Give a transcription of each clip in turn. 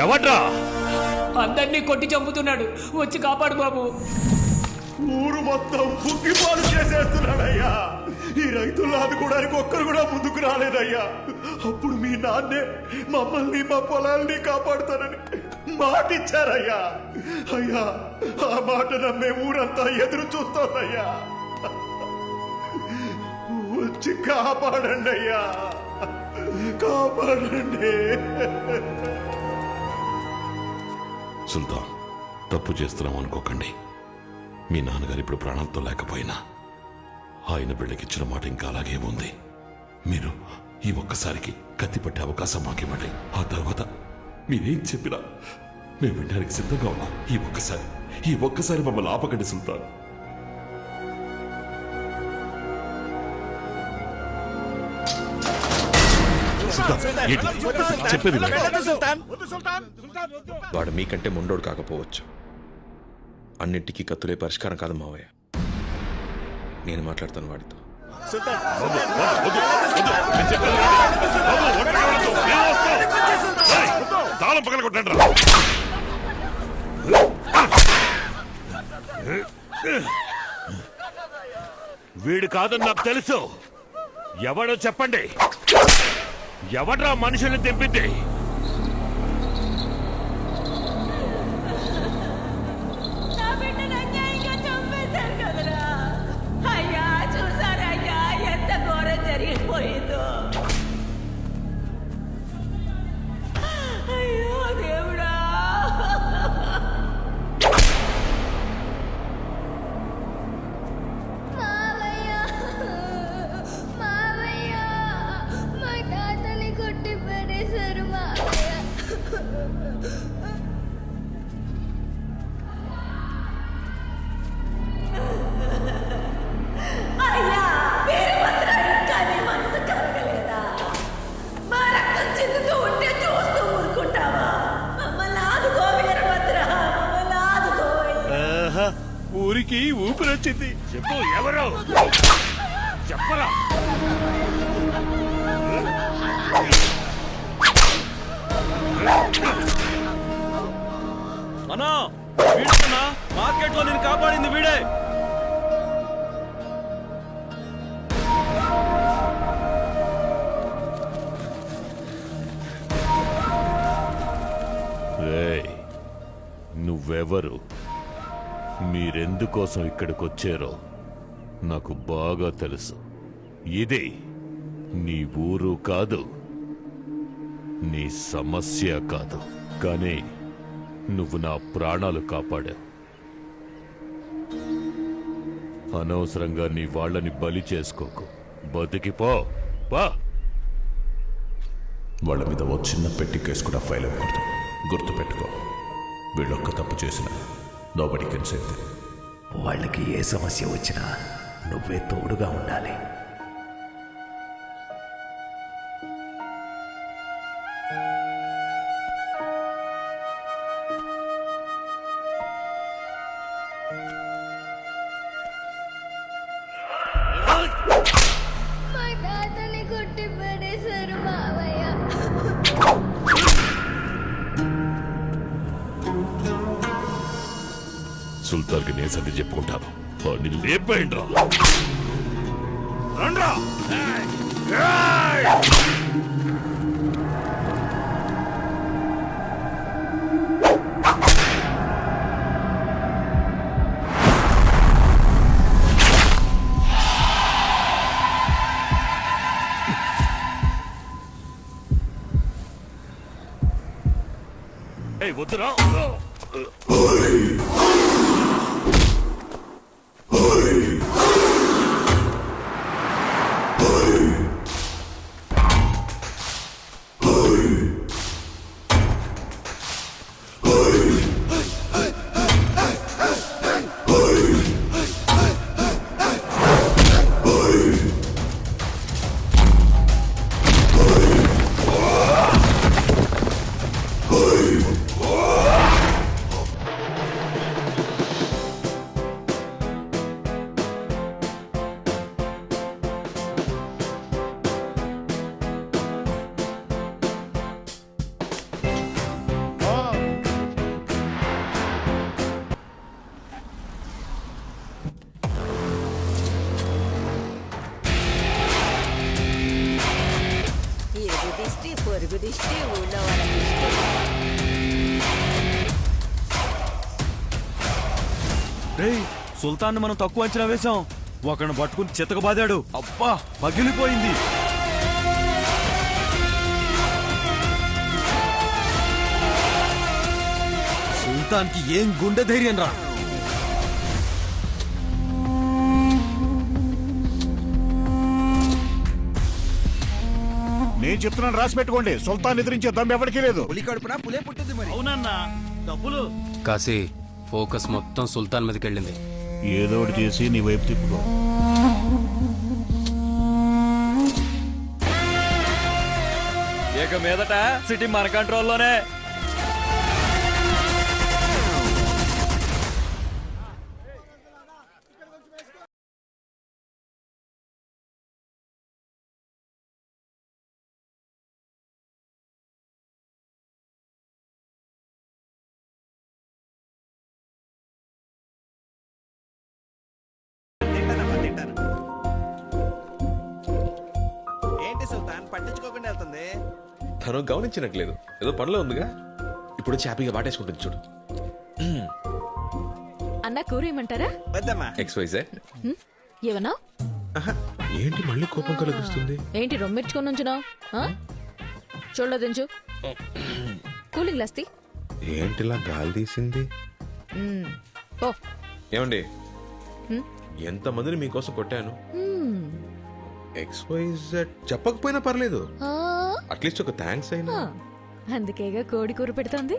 ఎవడ్రా? అందరినీ కొట్టి చంపుతున్నాడు, వచ్చి కాపాడు బాబు. ఊరు మొత్తం బుగ్గిపాలు చేసేస్తున్నాడయ్యా. ఈ రైతులను ఆదుకోవడానికి ఒక్కరు కూడా ముందుకు రాలేదయ్యా. అప్పుడు మీ నాన్నే మమ్మల్ని మా పొలాల్ని కాపాడుతానని మాట ఇచ్చారయ్యా. అయ్యా, ఆ మాట నమ్మే ఊరంతా ఎదురు చూస్తోందయ్యా. వచ్చి కాపాడండి అయ్యా, కాపాడండి. సుల్తాన్, తప్పు చేస్తున్నాం అనుకోకండి. మీ నాన్నగారు ఇప్పుడు ప్రాణాలతో లేకపోయినా ఆయన బిడ్డకిచ్చిన మాట ఇంకా అలాగే ఉంది. మీరు ఈ ఒక్కసారికి కత్తి పట్టే అవకాశం మాకివ్వండి. ఆ తర్వాత మీరేం చెప్పినా మేము వినడానికి సిద్ధంగా ఉన్నాం. ఈ ఒక్కసారి మమ్మల్ని ఆపకండి సుల్తాన్. చెప్పేది వాడు మీకంటే ముండోడు కాకపోవచ్చు, అన్నింటికీ కత్తులే పరిష్కారం కాదు మావయ్య. నేను మాట్లాడతాను వాడితో. తాళం పక్కన కొట్టండి. వీడు కాదని నాకు తెలుసు. ఎవడో చెప్పండి. ఎవడ్రా మనుషుల్ని తెంపింది? జరిగిపోయిందో. అయ్యో దేవుడా. మావయ్య, మావయ్య, మా తాతని కొట్టి పడేశారు మావయ్య. అయ్యా, వీరభద్ర, ఇంకా నీ మనసు కలగలేదా? మా రక్తం చిందుతూ ఉంటే చూస్తూ ఊరుకుంటావా? మమ్మల్ని ఆదుకో వీరభద్ర, మమ్మల్ని ఆదుకో. ఊరికి ఊపిరొచ్చింది. చెప్పు, ఎవరు? చెప్పరా? అన్నా, వీడన్నా మార్కెట్లో నేను కాపాడింది వీడే. నువ్వెవరు? మీరెందుకోసం ఇక్కడికొచ్చారో నాకు బాగా తెలుసు. ఇది నీ ఊరు కాదు, నీ సమస్య కాదు. కానీ నువ్వు నా ప్రాణాలు కాపాడావు. అనవసరంగా నీ వాళ్ళని బలి చేసుకోకు. బతికిపో. వాళ్ళ మీద ఓ చిన్న పెట్టి కేసు కూడా ఫైల్ అవ్వకూడదు. గుర్తుపెట్టుకో, వీళ్ళొక్క తప్పు చేసిన నోబడీ కెన్ సేవ్ దెమ్. వాళ్ళకి ఏ సమస్య వచ్చినా నువ్వే తోడుగా ఉండాలి. మా తాతని కొట్టి పడేశారు మావయ్య. సుల్తాన్కి నేను సర్ది చెప్పుకుంటాను. నిన్ను లేపేయండి రా. రండ్రా. వద్దురా. ఉన్న వాళ్ళకి ఇష్టం. రేయ్ సుల్తాన్ మనం తక్కువ అంచనా వేశాం. ఒకరిని పట్టుకుని చితక బాదాడు. అబ్బా పగిలిపోయింది. సుల్తాన్కి ఏం గుండె ధైర్యం రా. నేను చెప్తున్నాను, రాసి పెట్టుకోండి. సుల్తాన్ ఎదిరించే దమ్ ఎవరికీ లేదు. అవునన్నా డబ్బులు. కాశీ ఫోకస్ మొత్తం సుల్తాన్ మీదకి వెళ్ళింది. ఏదో ఒకటి చేసి నీ వైపు తిప్పుకో. ఇక మీదట సిటీ మన కంట్రోల్లోనే. ఏంటి సుల్తాన్ పట్టించుకోకుండా వెళ్తుంది? తను గమనించినట్లేదు, ఏదో పనిలో ఉందిగా. ఇప్పుడు హ్యాపీగా బాటేసుకుంటుంది చూడు. అన్న కూర ఏమంటారా? వద్దమ్మా. XYZ. ఏమన్నా? ఏంటి మళ్ళీ కోపం కలిగిస్తుంది? ఏంటి రొమ్మిర్చుకొని ఉంచున్నావు? చూడలేదించు. కూలింగ్ లాస్తి ఏంటిలా గాలి తీసింది? ఓ ఏమండి, ఎంతమందిని మీకోసం కొట్టాను. XYZ చెప్పకపోయినా పర్లేదు, అట్లీస్ట్ ఒక థ్యాంక్స్ అయినా. అందుకేగా కోడి కూర పెడుతోంది.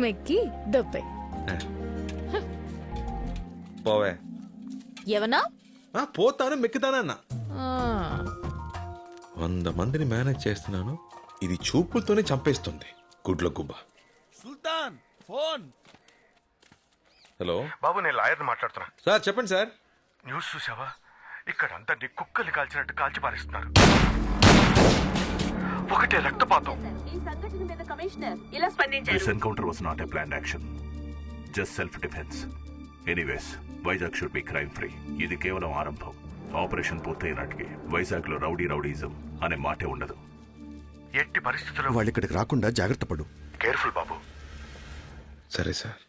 మెక్కి దొబ్బై పోవే. ఏమన్నా? పోతాను మెక్కుతానన్నా. 100 మందిని మేనేజ్ చేస్తున్నాను, ఇది చూపులతోనే చంపేస్తుంది. గుడ్ల గుబ్బ. సుల్తాన్ ఫోన్. హలో బాబు, నేను లాయర్ని మాట్లాడుతున్నా. సార్ చెప్పండి సార్. న్యూస్ చూసావా? ఇక్కడ అందరినీ కుక్కల్ని కాల్చినట్టు కాల్చి పారేస్తున్నారు. ఒకటే రక్తపాతం. ఈ సంఘటన మీద కమిషనర్ ఇలా స్పందించారు. This encounter was not a planned action, just self-defense. Anyways, Vizag should be crime free. ఇది కేవలం ఆరంభం. ఆపరేషన్ పూర్తయినట్టుకి వైజాగ్ లో రౌడీజం అనే మాటే ఉండదు. ఎట్టి పరిస్థితుల్లో వాళ్ళు ఇక్కడికి రాకుండా జాగ్రత్త పడు. కేర్ఫుల్ బాబు. సరే సార్.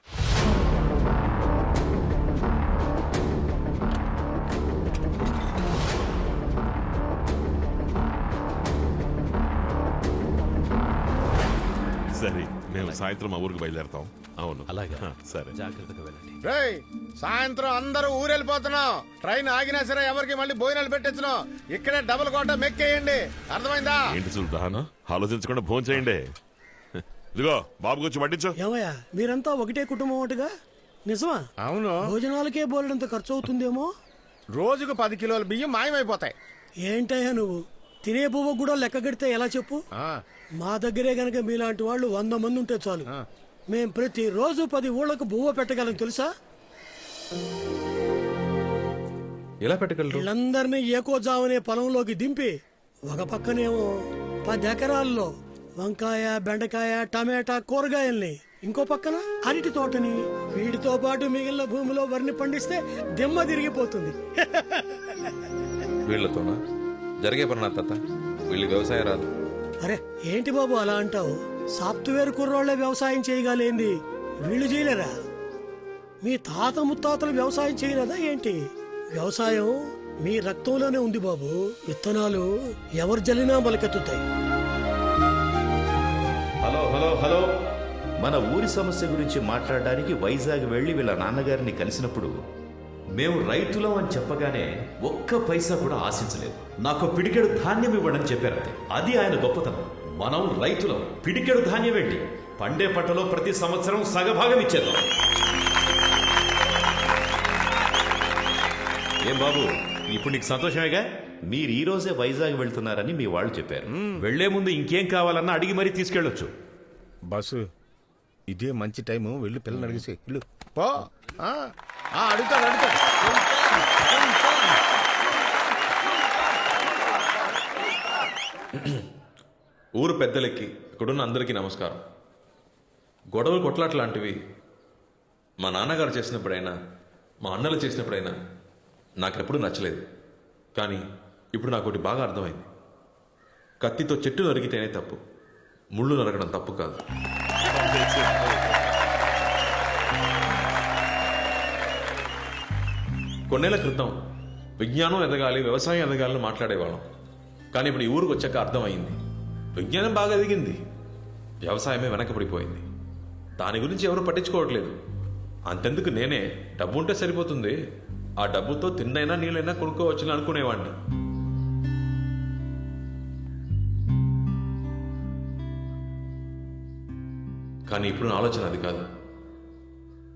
సరే, మేము సాయంత్రం మా ఊరికి బయలుదేరతాం. అవును, అలాగే. సరే, జాగ్రత్తగా వెళ్ళండి. సాయంత్రం అందరూ ఊరెళ్ళిపోతున్నాం. ట్రైన్ ఆగినా సరే ఎవరికి మళ్ళీ భోజనాలు పెట్టించను. ఇక్కడే డబుల్ కోట మెక్కేయండి. అర్థమైందా? ఏంటి సుల్తాన్, ఆలోచించకుండా ఫోన్ చేయండి. ఇదిగో బాబు గురించి పట్టించు. ఏమయ్యా, మీరంతా ఒకటే కుటుంబం ఒకటిగా? నిజమా? అవును. భోజనాలకే బోలెడంత ఖర్చు అవుతుందేమో. రోజుకు 10 కిలోల బియ్యం మాయమైపోతాయి. ఏంటయ్యా నువ్వు తినే పువ్వు కూడా లెక్క కడితే ఎలా చెప్పు? మా దగ్గరే గనక మీలాంటి వాళ్ళు 100 మంది ఉంటే చాలు. మేం ప్రతి రోజు 10 ఊళ్ళకు బువ్వ పెట్టగలం తెలుసా? ఎలా పెట్టగలరు? వీళ్ళందరినీ ఏకోజావనే పొలంలోకి దింపి ఒక పక్కనేమో 10 ఎకరాల్లో వంకాయ, బెండకాయ, టమాటా కూరగాయల్ని, ఇంకో పక్కన అరటి తోటని, వీటితో పాటు మిగిలిన భూమిలో వరిని పండిస్తే దిమ్మ తిరిగిపోతుంది. వీళ్ళతోనా జరిగే పని నా తాత. వీళ్ళు వ్యవసాయం రాదు. అరే ఏంటి బాబు అలా అంటావు? సాఫ్ట్వేర్ కుర్రోళ్లే వ్యవసాయం చేయగలేంది, వీళ్ళు చేయలేరా? మీ తాత ముత్తాతలు వ్యవసాయం చేయలేదా ఏంటి? వ్యవసాయం మీ రక్తంలోనే ఉంది బాబు. విత్తనాలు ఎవరు జల్లినా మొలకెత్తుతాయి. హలో హలో హలో, మన ఊరి సమస్య గురించి మాట్లాడడానికి వైజాగ్ వెళ్ళి వీళ్ళ నాన్నగారిని కలిసినప్పుడు మేము రైతులం అని చెప్పగానే ఒక్క పైసా కూడా ఆశించలేదు. నాకు పిడికెడు ధాన్యం ఇవ్వడని చెప్పారు. అది ఆయన గొప్పతనం. మనం రైతులం, పిడికెడు ధాన్యం ఏంటి, పండే పంటలో ప్రతి సంవత్సరం సగభాగం ఇచ్చేద్దాం. ఏం బాబు, ఇప్పుడు నీకు సంతోషమేగా? మీరు ఈ రోజే వైజాగ్ వెళ్తున్నారని మీ వాళ్ళు చెప్పారు. వెళ్లే ముందు ఇంకేం కావాలన్నా అడిగి మరీ తీసుకెళ్ళొచ్చు. బస్సు ఇదే మంచి టైము. వెళ్ళి పిల్లలు అడిగేసి ఇల్లు పో. అడుగుతాడు అడుగుతాడు. ఊరు పెద్దలకి, ఇక్కడున్న అందరికీ నమస్కారం. గొడవలు కొట్లాట్లాంటివి మా నాన్నగారు చేసినప్పుడైనా, మా అన్నలు చేసినప్పుడైనా నాకెప్పుడు నచ్చలేదు. కానీ ఇప్పుడు నాకు ఒకటి బాగా అర్థమైంది. కత్తితో చెట్టు నరికితేనే తప్పు, ముళ్ళు నరకడం తప్పు కాదు. కొన్నేళ్ల క్రితం విజ్ఞానం ఎదగాలి, వ్యవసాయం ఎదగాలని మాట్లాడేవాళ్ళం. కానీ ఇప్పుడు ఈ ఊరికి వచ్చాక అర్థమైంది, విజ్ఞానం బాగా ఎదిగింది, వ్యవసాయమే వెనకబడిపోయింది. దాని గురించి ఎవరు పట్టించుకోవట్లేదు. అంతెందుకు నేనే డబ్బు ఉంటే సరిపోతుంది, ఆ డబ్బుతో తిన్నైనా నీళ్ళైనా కొనుక్కోవచ్చని అనుకునేవాడిని. కానీ ఇప్పుడు నా ఆలోచన అది కాదు.